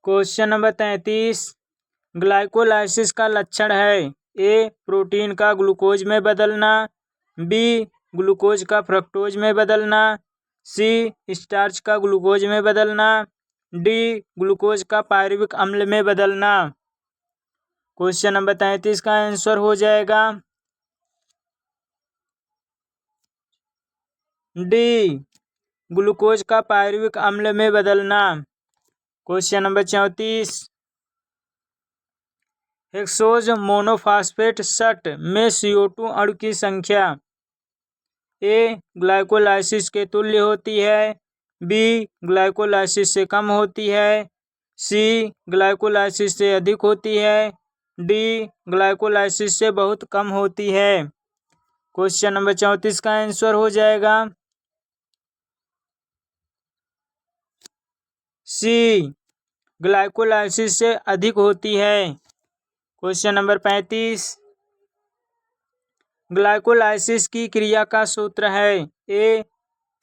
Question number 33, glycolysis का लक्षण है। ए प्रोटीन का ग्लूकोज में बदलना, बी ग्लूकोज का फ्रक्टोज में बदलना, सी स्टार्च का ग्लूकोज में बदलना, डी ग्लूकोज का पायरुविक अम्ल में बदलना। क्वेश्चन नंबर 33 का आंसर हो जाएगा डी ग्लूकोज का पायरुविक अम्ल में बदलना। क्वेश्चन नंबर 34, हेक्सोज मोनोफॉस्फेट सट में CO2 अणु की संख्या ए ग्लाइकोलाइसिस के तुल्य होती है, बी ग्लाइकोलाइसिस से कम होती है, सी ग्लाइकोलाइसिस से अधिक होती है, डी ग्लाइकोलाइसिस से बहुत कम होती है। क्वेश्चन नंबर 34 का आंसर हो जाएगा सी ग्लाइकोलाइसिस से अधिक होती है। क्वेश्चन नंबर 35, ग्लाइकोलाइसिस की क्रिया का सूत्र है। ए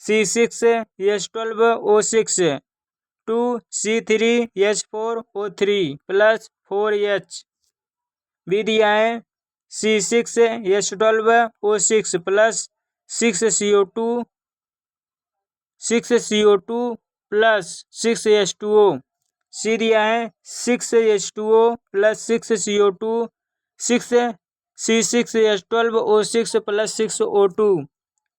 C6H12O6 2 C3H4O3 plus 4H, B दिया है C6H12O6 plus 6CO2 plus 6H2O, सी दिया है 6H2O plus 6CO2 C6H12O6 plus 6O2,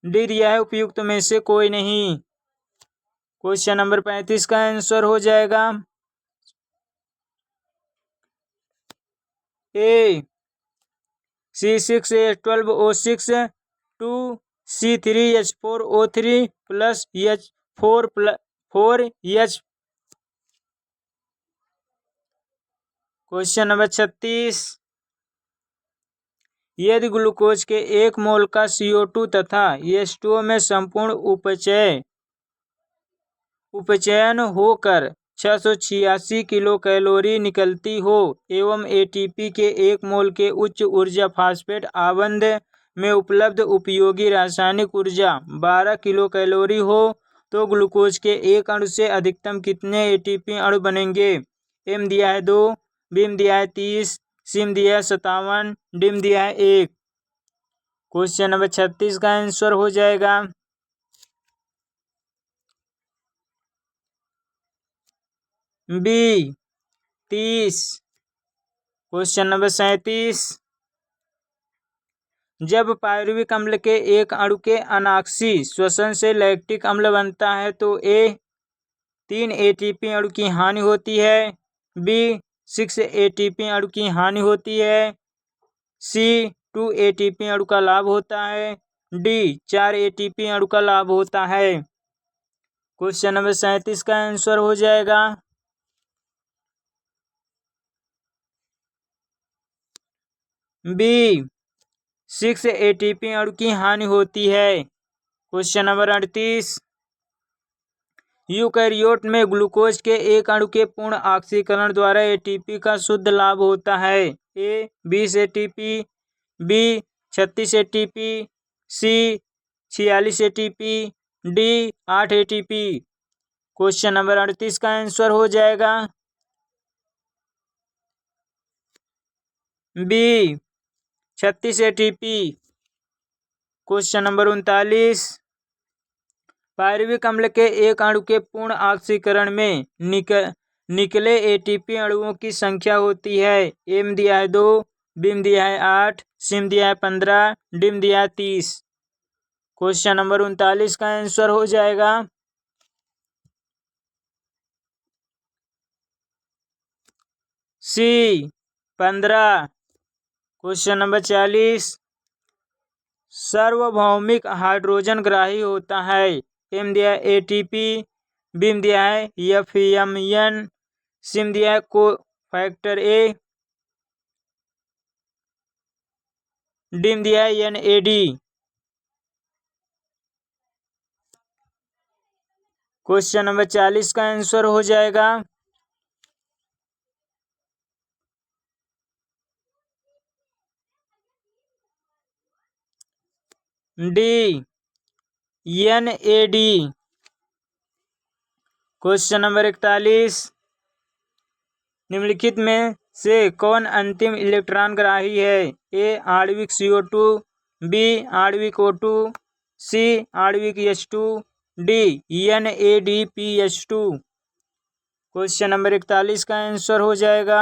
D दिया है उपयुक्त में से कोई नहीं। क्वेश्चन नंबर 35 का आंसर हो जाएगा ए C6H12O6 2 C3H4O3 plus H4H। Question number 36, यदि ग्लूकोज के 1 मोल का CO2 तथा H2O में संपूर्ण उपचयन होकर 686 किलो कैलोरी निकलती हो एवं ATP के 1 मोल के उच्च ऊर्जा फास्फेट आबंध में उपलब्ध उपयोगी रासायनिक ऊर्जा 12 किलो कैलोरी हो, तो ग्लूकोज के एक अणु से अधिकतम कितने ATP अणु बनेंगे। एम दिया है 2, बी में दिया है 30, सी में दिया है 57, डी में दिया है 1। क्वेश्चन नंबर 36 का आंसर हो जाएगा बी 30। क्वेश्चन नंबर 37, जब पायरुविक अम्ल के एक अणु के अनाक्सी श्वसन से लैक्टिक अम्ल बनता है तो ए 3 ATP अणु की हानि होती है, बी 6 ATP अणु की हानि होती है, सी 2 ATP अणु का लाभ होता है, डी 4 ATP अणु का लाभ होता है। क्वेश्चन नंबर 37 का आंसर हो जाएगा बी 6 ATP अणु की हानि होती है। क्वेश्चन नंबर 38, यूकैरियोट में ग्लूकोज के एक अणु के पूर्ण ऑक्सीकरण द्वारा ATP का शुद्ध लाभ होता है। A 20 ATP, B 36 ATP, C 46 ATP, D 8 ATP। Question number 38 का आंसर हो जाएगा B 36 ATP। Question number 39, pyruvic अम्ल के एक अणु के पूर्ण ऑक्सीकरण में निकले ATP अणुओं की संख्या होती है। ए में दिया है 2, बी में दिया है 8, सी में दिया है 15, डी में दिया है 30। क्वेश्चन नंबर 39 का आंसर हो जाएगा सी 15। क्वेश्चन नंबर 40, सार्वभौमिक हाइड्रोजन ग्राही होता है। एम दिया है ATP, बी में दिया है FMN, सी में दिया है कोफैक्टर ए, डी में दिया है NAD। क्वेश्चन नंबर 40 का आंसर हो जाएगा डी NAD। क्वेश्चन नंबर 41, निम्नलिखित में से कौन अंतिम इलेक्ट्रॉनग्राही है? ए आणविक CO2, बी आणविक O2, सी आणविक H2, D NADPH2। Question number 41 का आंसर हो जाएगा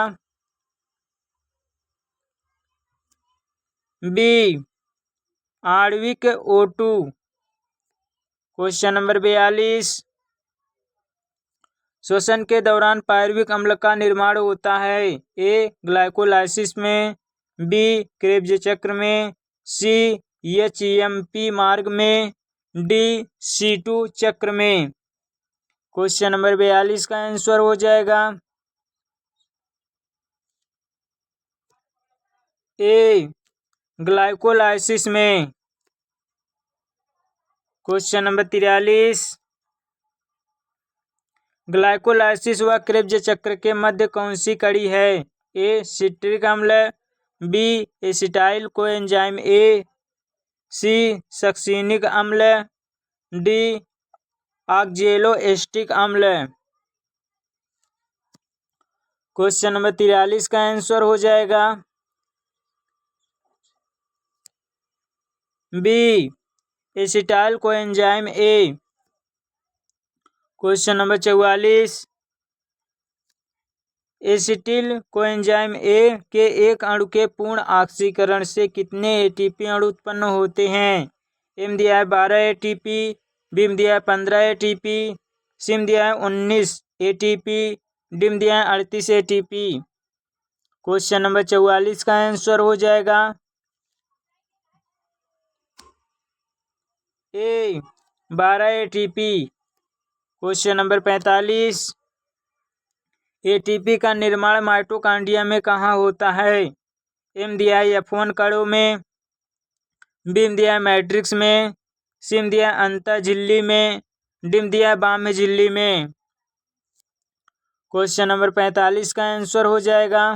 बी आणविक O2। क्वेश्चन नंबर 42, श्वसन के दौरान पायरुविक अम्ल का निर्माण होता है? ए ग्लाइकोलाइसिस में, बी क्रेब्स चक्र में, सी HMP मार्ग में, डी C2 चक्र में। क्वेश्चन नंबर 42 का आंसर हो जाएगा ए ग्लाइकोलाइसिस में। क्वेश्चन नंबर 43, ग्लाइकोलाइसिस व क्रेब्स चक्र के मध्य कौन सी कड़ी है? ए सिट्रिक अम्ल, B acetyl coenzyme A, C succinic अम्ल, डी ऑक्जेलोएसिटिक अम्ल। क्वेश्चन नंबर 43 का आंसर हो जाएगा B acetyl coenzyme A. Question number 44, acetyl coenzyme A के एक अणु के पूर्ण ऑक्सीकरण से कितने ATP अणु उत्पन्न होते हैं? एम दिया है 12 ATP, बी दिया है 15 ATP, सी दिया है 19 ATP, डी दिया है 38 ATP। क्वेश्चन नंबर 44 का आंसर हो जाएगा ए 12 ATP। क्वेश्चन नंबर 45, ATP का निर्माण माइटोकॉन्ड्रिया में कहाँ होता है? एम दिया है F1 कणों में, बी दिया है मैट्रिक्स में, सी दिया है अंतः झिल्ली में, डी दिया है बाह्य झिल्ली में। क्वेश्चन नंबर 45 का आंसर हो जाएगा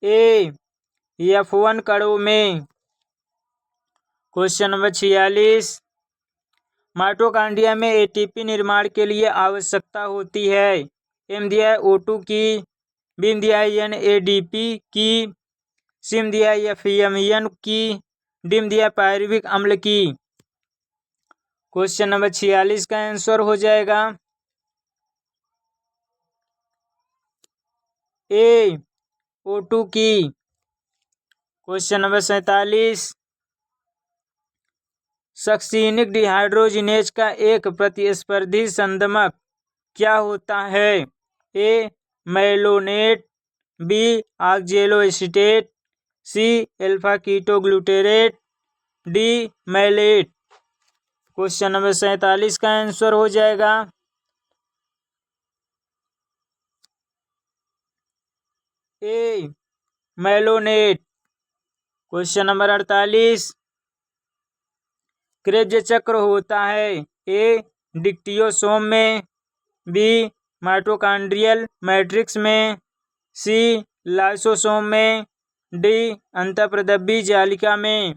ए F1 कणों में। क्वेश्चन नंबर 46, माइटोकॉन्ड्रिया में ATP निर्माण के लिए आवश्यकता होती है? एम दिया है O2 की, बी दिया है NADP की, सी दिया है FMN की, डी दिया है पायरुविक अम्ल की। क्वेश्चन नंबर 46 का आंसर हो जाएगा ए O2 की। क्वेश्चन नंबर 47, सक्सिनिक डिहाइड्रोजिनेज का एक प्रतिस्पर्धी संदमक क्या होता है? A malonate, B oxaloacetate, C alpha ketoglutarate, D malate. Question number 47 का आंसर हो जाएगा A malonate. Question number 48, Krebs चक्र होता है? ए डिक्टियोसोम में, बी माइटोकॉन्ड्रियल मैट्रिक्स में, सी लाइसोसोम में, डी अंतःप्रदब्बी जालिका में।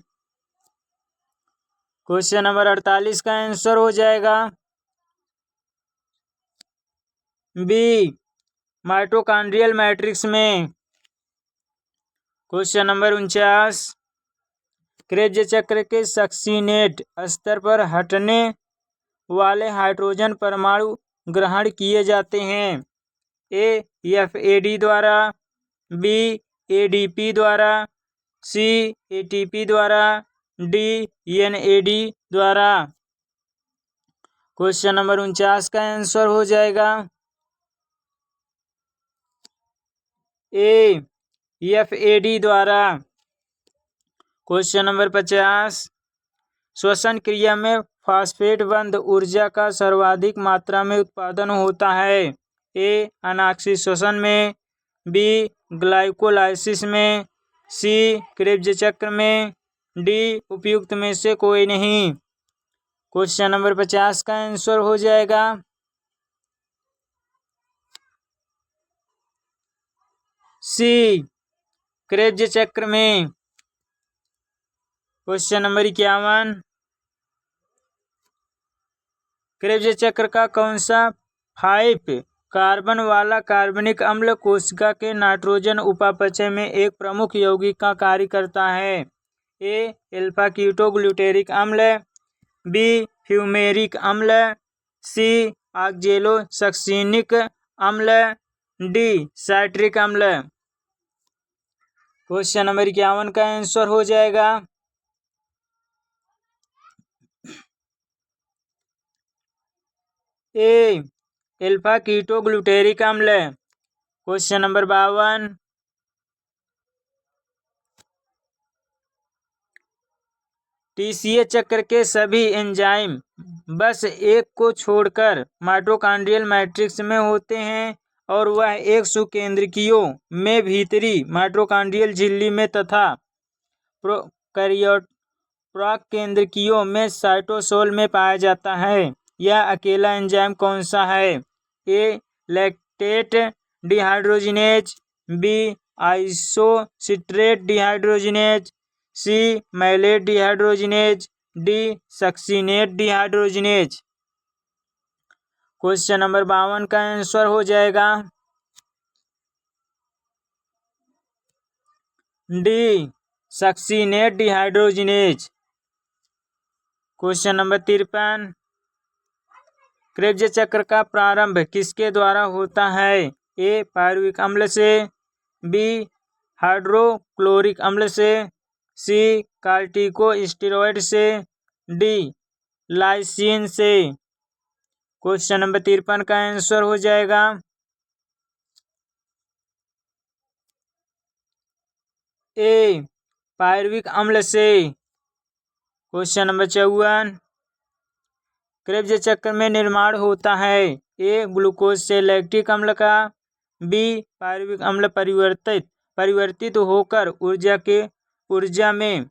क्वेश्चन नंबर 48 का आंसर हो जाएगा बी माइटोकॉन्ड्रियल मैट्रिक्स में। क्वेश्चन नंबर 49, क्रेब्स चक्र के सक्सीनेट स्तर पर हटने वाले हाइड्रोजन परमाणु ग्रहण किए जाते हैं? ए FAD द्वारा, बी ADP द्वारा, सी ATP द्वारा, डी NAD द्वारा। क्वेश्चन नंबर 49 का आंसर हो जाएगा ए FAD द्वारा। क्वेश्चन नंबर 50, श्वसन क्रिया में फास्फेट बंध ऊर्जा का सर्वाधिक मात्रा में उत्पादन होता है? ए अनाक्षी श्वसन में, बी ग्लाइकोलाइसिस में, सी क्रेब्स चक्र में, डी उपयुक्त में से कोई नहीं। क्वेश्चन नंबर 50 का आंसर हो जाएगा सी क्रेब्स चक्र में। क्वेश्चन नंबर 51, क्रेब्स चक्र का कौन सा 5 कार्बन वाला कार्बनिक अम्ल कोशिका के नाइट्रोजन उपापचय में एक प्रमुख यौगिक का कार्य करता है। ए अल्फा कीटोग्लूटेरिक अम्ल, बी फ्यूमेरिक अम्ल, सी ऑक्जेलोसक्सिनिक अम्ल, डी साइट्रिक अम्ल। क्वेश्चन नंबर 51 का आंसर हो जाएगा ए अल्फा कीटोग्लूटेरिक अम्ल। क्वेश्चन नंबर 52 टीसीए चक्र के सभी एंजाइम बस एक को छोड़कर माइटोकॉन्ड्रियल मैट्रिक्स में होते हैं और वह एक सुकेंद्रकीयों में भीतरी माइटोकॉन्ड्रियल झिल्ली में तथा प्रोकैरियोट प्राकेंद्रकीयों में साइटोसोल में पाया जाता है। यह अकेला एंजाइम कौन सा है? A lactate dehydrogenase, B isocitrate dehydrogenase, C malate dehydrogenase, D succinate dehydrogenase. Question number 52 का आंसर हो जाएगा D succinate dehydrogenase. Question number 53 Krebs चक्र का प्रारंभ किसके द्वारा होता है? ए पायरुविक अम्ल से, बी हाइड्रोक्लोरिक अम्ल से, सी कार्टिकोस्टेरॉइड से, डी लाइसिन से। क्वेश्चन नंबर 53 का आंसर हो जाएगा ए पायरुविक अम्ल से। क्वेश्चन नंबर 54 क्रेब्स चक्र में निर्माण होता है ए ग्लूकोज से लैक्टिक अम्ल का, बी पायरुविक अम्ल परिवर्तित होकर ऊर्जा में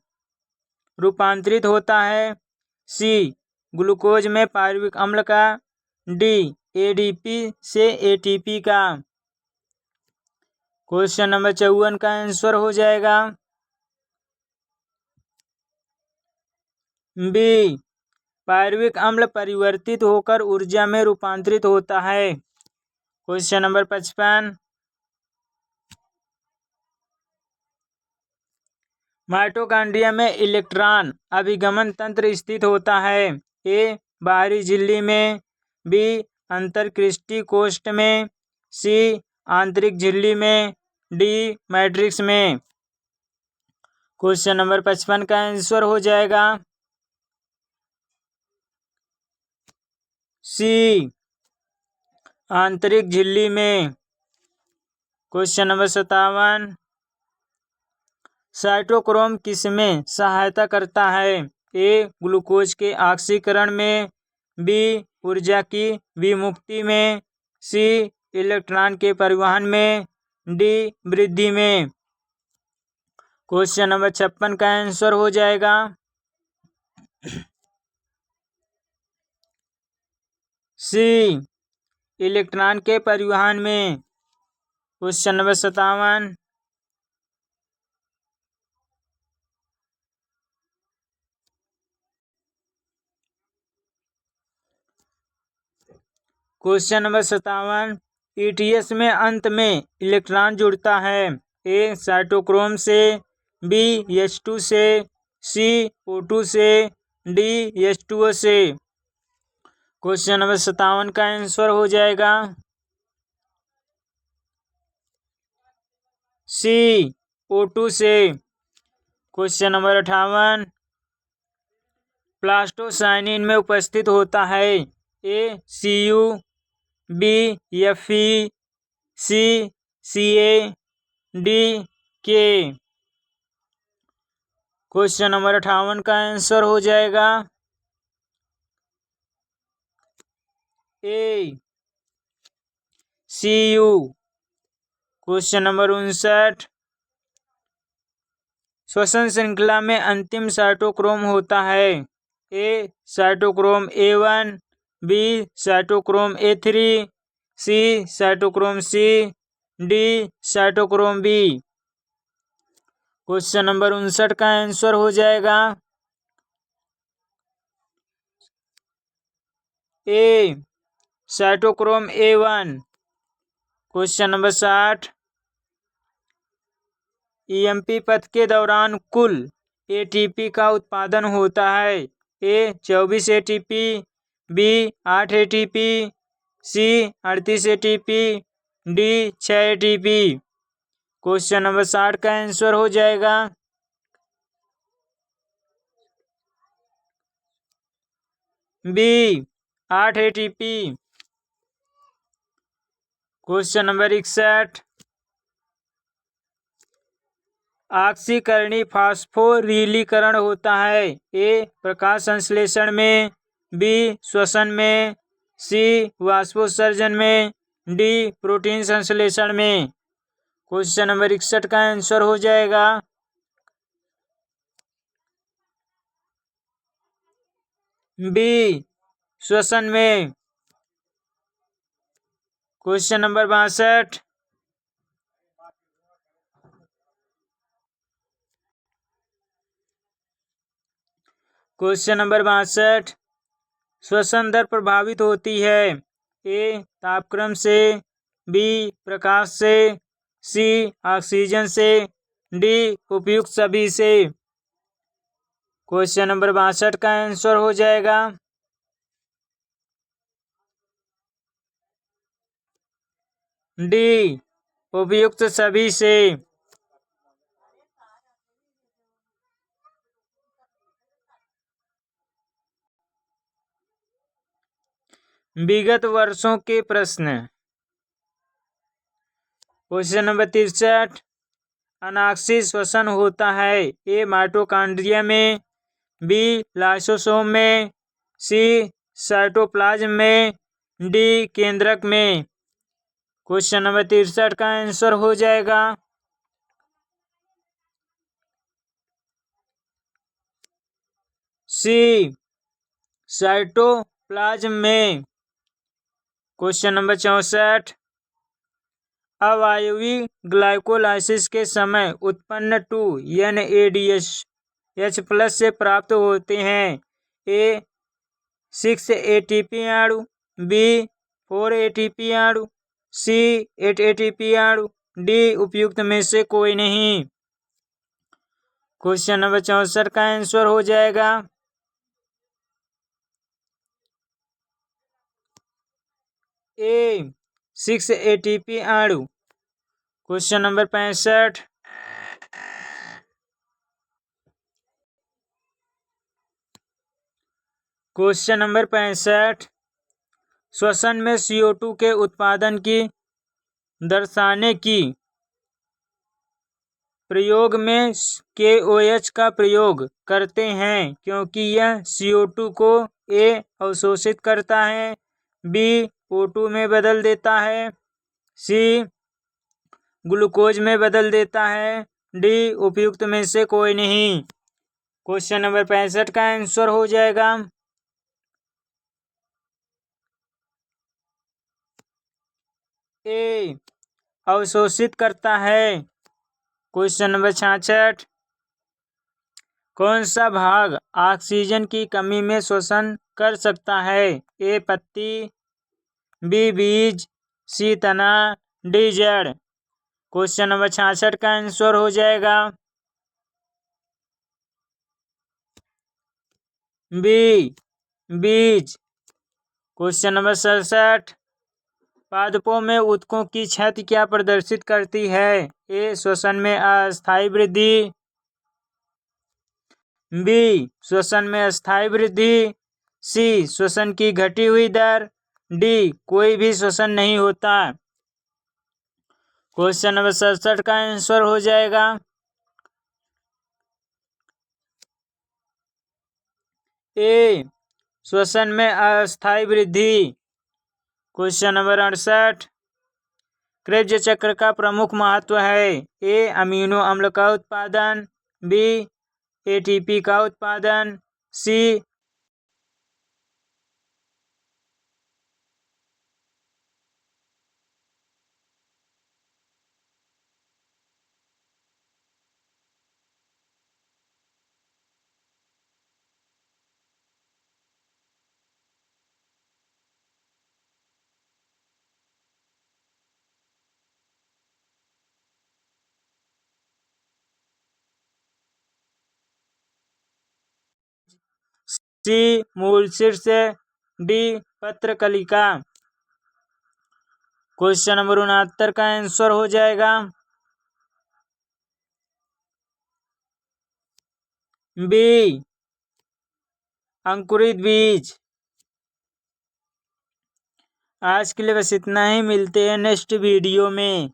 रूपांतरित होता है, सी ग्लूकोज में पायरुविक अम्ल का, डी एडीपी से एटीपी का। क्वेश्चन नंबर 54 का आंसर हो जाएगा बी पायरुविक अम्ल परिवर्तित होकर ऊर्जा में रूपांतरित होता है। क्वेश्चन नंबर 55 माइटोकॉन्ड्रिया में इलेक्ट्रॉन अभिगमन तंत्र स्थित होता है ए बाहरी झिल्ली में, बी अंतरक्रिस्टी कोष्ठ में, सी आंतरिक झिल्ली में, डी मैट्रिक्स में। क्वेश्चन नंबर 55 का आंसर हो जाएगा सी आंतरिक झिल्ली में। क्वेश्चन नंबर 57 साइटोक्रोम किसमें सहायता करता है? ए ग्लूकोज के ऑक्सीकरण में, बी ऊर्जा की विमुक्ति में, सी इलेक्ट्रॉन के परिवहन में, डी वृद्धि में। क्वेश्चन नंबर 56 का आंसर हो जाएगा सी इलेक्ट्रॉन के परिवहन में। Question number 57 question number 57 ETS में अंत में इलेक्ट्रॉन जुड़ता है ए साइटोक्रोम से, बी H2 से, सी O2 से, डी H2O से। क्वेश्चन नंबर 57 का आंसर हो जाएगा सी O2 से। क्वेश्चन नंबर 58 प्लास्टोसाइनिन में उपस्थित होता है ए CU, बी Fe, सी Ca, D K। Question number 58 का आंसर हो जाएगा ए CU। क्वेश्चन नंबर 59 श्वसन श्रृंखला में अंतिम साइटोक्रोम होता है A cytochrome A1, B cytochrome A3, C cytochrome C, D cytochrome B। Question number 59 का आंसर हो जाएगा A cytochrome A1। Question number 60, EMP पथ के दौरान कुल एटीपी का उत्पादन होता है। A 24 ATP, B 8 ATP, C 38 ATP, D 6 ATP. Question number 60 का आंसर हो जाएगा बी 8 एटीपी। क्वेश्चन नंबर 61, ऑक्सीकरणीय फास्फोरिलीकरण होता है। ए प्रकाश संश्लेषण में, बी श्वसन में, सी वाष्पोत्सर्जन में, डी प्रोटीन संश्लेषण में। क्वेश्चन नंबर 61 का आंसर हो जाएगा बी श्वसन में। क्वेश्चन नंबर 62, क्वेश्चन नंबर 62, श्वसन दर प्रभावित होती है। ए तापक्रम से, बी प्रकाश से, सी ऑक्सीजन से, डी उपयुक्त सभी से। क्वेश्चन नंबर 62 का आंसर हो जाएगा डी उपयुक्त सभी से। विगत वर्षों के प्रश्न। क्वेश्चन नंबर 63, अनाक्षी श्वसन होता है। ए माइटोकॉन्ड्रिया में, बी लाइसोसोम में, सी साइटोप्लाज्म में, डी केंद्रक में। क्वेश्चन नंबर 63 का आंसर हो जाएगा सी साइटोप्लाज्म में। क्वेश्चन नंबर 64, अवायवीय ग्लाइकोलाइसिस के समय उत्पन्न 2 NADH+ से प्राप्त होते हैं। ए 6 एटीपी अणु, बी 4 एटीपी अणु, सी 8 एटीपी अणु, डी उपयुक्त में से कोई नहीं। क्वेश्चन नंबर 64 का आंसर हो जाएगा ए 6 एटीपी अणु। क्वेश्चन नंबर 65, क्वेश्चन नंबर 65, श्वसन में CO2 के उत्पादन की दर्शाने की प्रयोग में KOH का प्रयोग करते हैं क्योंकि यह CO2 को ए अवशोषित करता है, बी O2 में बदल देता है, सी ग्लूकोज में बदल देता है, डी उपयुक्त में से कोई नहीं। क्वेश्चन नंबर 65 का आंसर हो जाएगा ए अवशोषित करता है। क्वेश्चन नंबर 66, कौन सा भाग ऑक्सीजन की कमी में श्वसन कर सकता है। ए पत्ती, बी बीज, सी तना, डी जड़। क्वेश्चन नंबर 66 का आंसर हो जाएगा बी बीज। क्वेश्चन नंबर 67, पादपों में ऊतकों की क्षति क्या प्रदर्शित करती है। ए श्वसन में अस्थायी वृद्धि, बी श्वसन में अस्थायी वृद्धि, सी श्वसन की घटी हुई दर, डी कोई भी श्वसन नहीं होता। क्वेश्चन नंबर 67 का आंसर हो जाएगा ए श्वसन में अस्थायी वृद्धि। क्वेश्चन नंबर 68, क्रेब्स चक्र का प्रमुख महत्व है। ए अमीनो अम्ल का उत्पादन, बी एटीपी का उत्पादन, सी सी मूल शीर्ष, डी पत्रकलिका। क्वेश्चन नंबर 69 का आंसर हो जाएगा बी अंकुरित बीज। आज के लिए बस इतना ही, मिलते हैं नेक्स्ट वीडियो में।